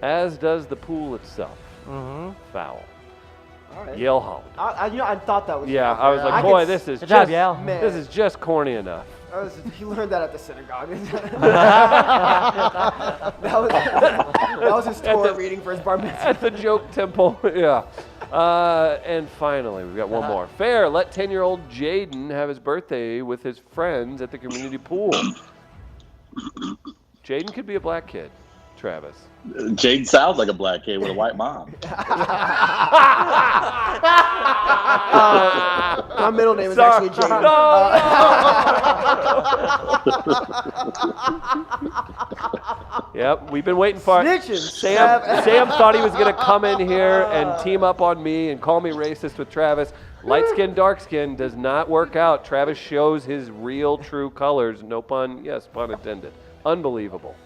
as does the pool itself. Foul. All right. Yale Holland. I thought that was. Yeah, I was like, I boy, could this is Good job, just Yale. Man. this is just corny enough. He learned that at the synagogue. that was his Torah reading for his bar mitzvah. At the joke temple, yeah. And finally, we've got one more. Fair. Let 10-year-old Jaden have his birthday with his friends at the community pool. Jaden could be a black kid, Travis. Jade sounds like a black kid with a white mom. My middle name is Sorry. actually Jaden. Yep, we've been waiting for it. Snitching. Sam thought he was going to come in here and team up on me and call me racist with Travis. Light skin, dark skin does not work out. Travis shows his real, true colors. No pun, yes, pun intended. Unbelievable.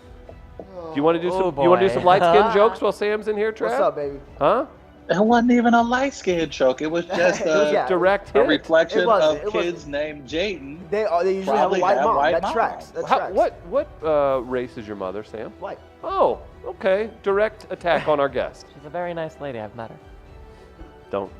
Do you want to do some? Oh, You want to do boy. some light skin jokes while Sam's in here, Trav? What's up, baby? Huh? It wasn't even a light skin joke. It was just Yeah. Direct a hit. reflection It wasn't. of It kids named Jaden. They usually have a Probably white have mom. white That moms. tracks. That How, tracks. what race is your mother, Sam? White. Oh, okay. Direct attack on our guest. She's a very nice lady. I've met her. Don't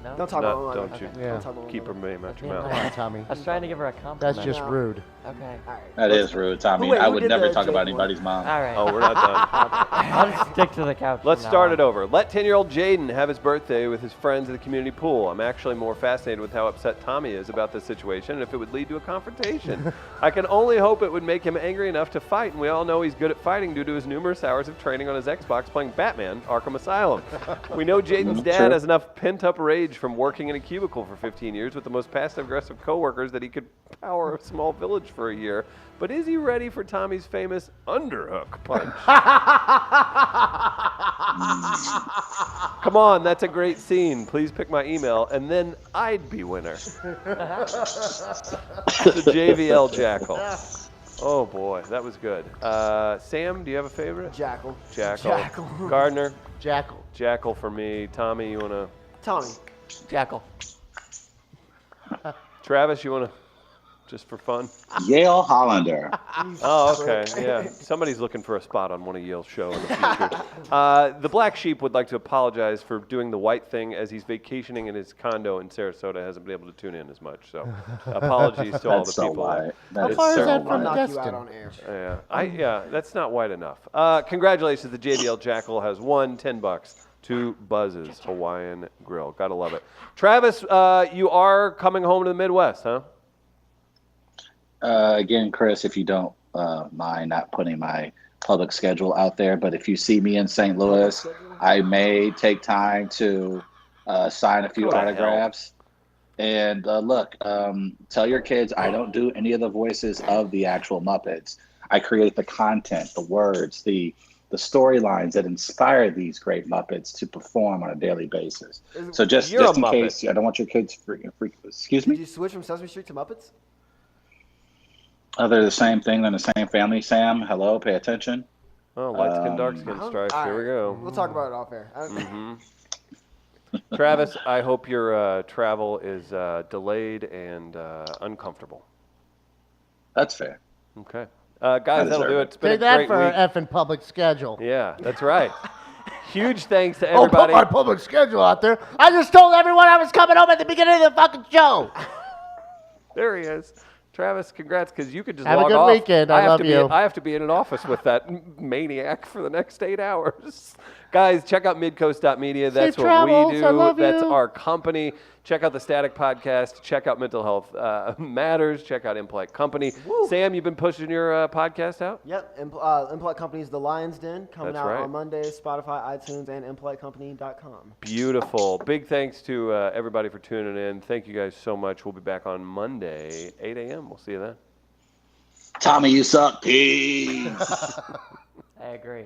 No? Don't talk No, about my mother. don't you. Yeah. Don't talk about my keep her mother. name out Okay, your no. mouth. Come on, Tommy. I was trying to give her a compliment. That's just No. rude. Okay. All right. That is rude, Tommy. Wait, I who would did never the talk Jade about one? anybody's mom. All right. Oh, we're not done. I'll just stick to the couch. Let's from now start on. it over. Let 10-year-old Jaden have his birthday with his friends at the community pool. I'm actually more fascinated with how upset Tommy is about this situation and if it would lead to a confrontation. I can only hope it would make him angry enough to fight, and we all know he's good at fighting due to his numerous hours of training on his Xbox playing Batman Arkham Asylum. We know Jaden's dad True. has enough pent-up rage from working in a cubicle for 15 years with the most passive-aggressive coworkers that he could power a small village for a year. But is he ready for Tommy's famous underhook punch? Come on, that's a great scene. Please pick my email, and then I'd be winner. The JVL Jackal. Oh boy, that was good. Sam, do you have a favorite? Jackal. Jackal. Gardner. Jackal. Jackal for me. Tommy, you wanna? Tommy. Jackal. Travis, you wanna? Just for fun. Yale Hollander. Oh, okay. Yeah. Somebody's looking for a spot on one of Yale's show in the future. The Black Sheep would like to apologize for doing the white thing as he's vacationing in his condo in Sarasota. Hasn't been able to tune in as much. So apologies to all the That's so people. white. How That is far is so that I'll from white. knock you Destin? out on air. That's not white enough. Congratulations, the JDL Jackal has won $10 to Buzz's Hawaiian Grill. Gotta love it. Travis, you are coming home to the Midwest, huh? Again, Chris, if you don't mind not putting my public schedule out there, but if you see me in St. Louis, I may take time to sign a few Go to hell. autographs. And look, tell your kids I don't do any of the voices of the actual Muppets. I create the content, the words, the storylines that inspire these great Muppets to perform on a daily basis. So just You're a in Muppet. case, I don't want your kids excuse Did me? you switch from Sesame Street to Muppets? They're the same thing, they're the same family. Sam, hello, pay attention. Oh, light skin, dark skin stripes. All Here we right. go. We'll talk about it off air. Travis, I hope your travel is delayed and uncomfortable. That's fair. Okay. Guys, that'll deserve do it. it. It's been Take a that great for week. an effing public schedule. Yeah, that's right. Huge thanks to Oh, put everybody. my public schedule out there. I just told everyone I was coming home at the beginning of the fucking show. There he is. Travis, congrats, because you could just Have a log good off. weekend. I love you. I have to be in an office with that maniac for the next 8 hours. Guys, check out midcoast.media. That's Safe what travels. we do. I love That's you. our company. Check out the Static Podcast. Check out Mental Health Matters. Check out Impolite Company. Woo. Sam, you've been pushing your podcast out? Yep. Impolite Company's The Lion's Den coming That's out right. on Monday, Spotify, iTunes, and impolitecompany.com. Beautiful. Big thanks to everybody for tuning in. Thank you guys so much. We'll be back on Monday, 8 a.m. We'll see you then. Tommy, you suck. Peace. I agree.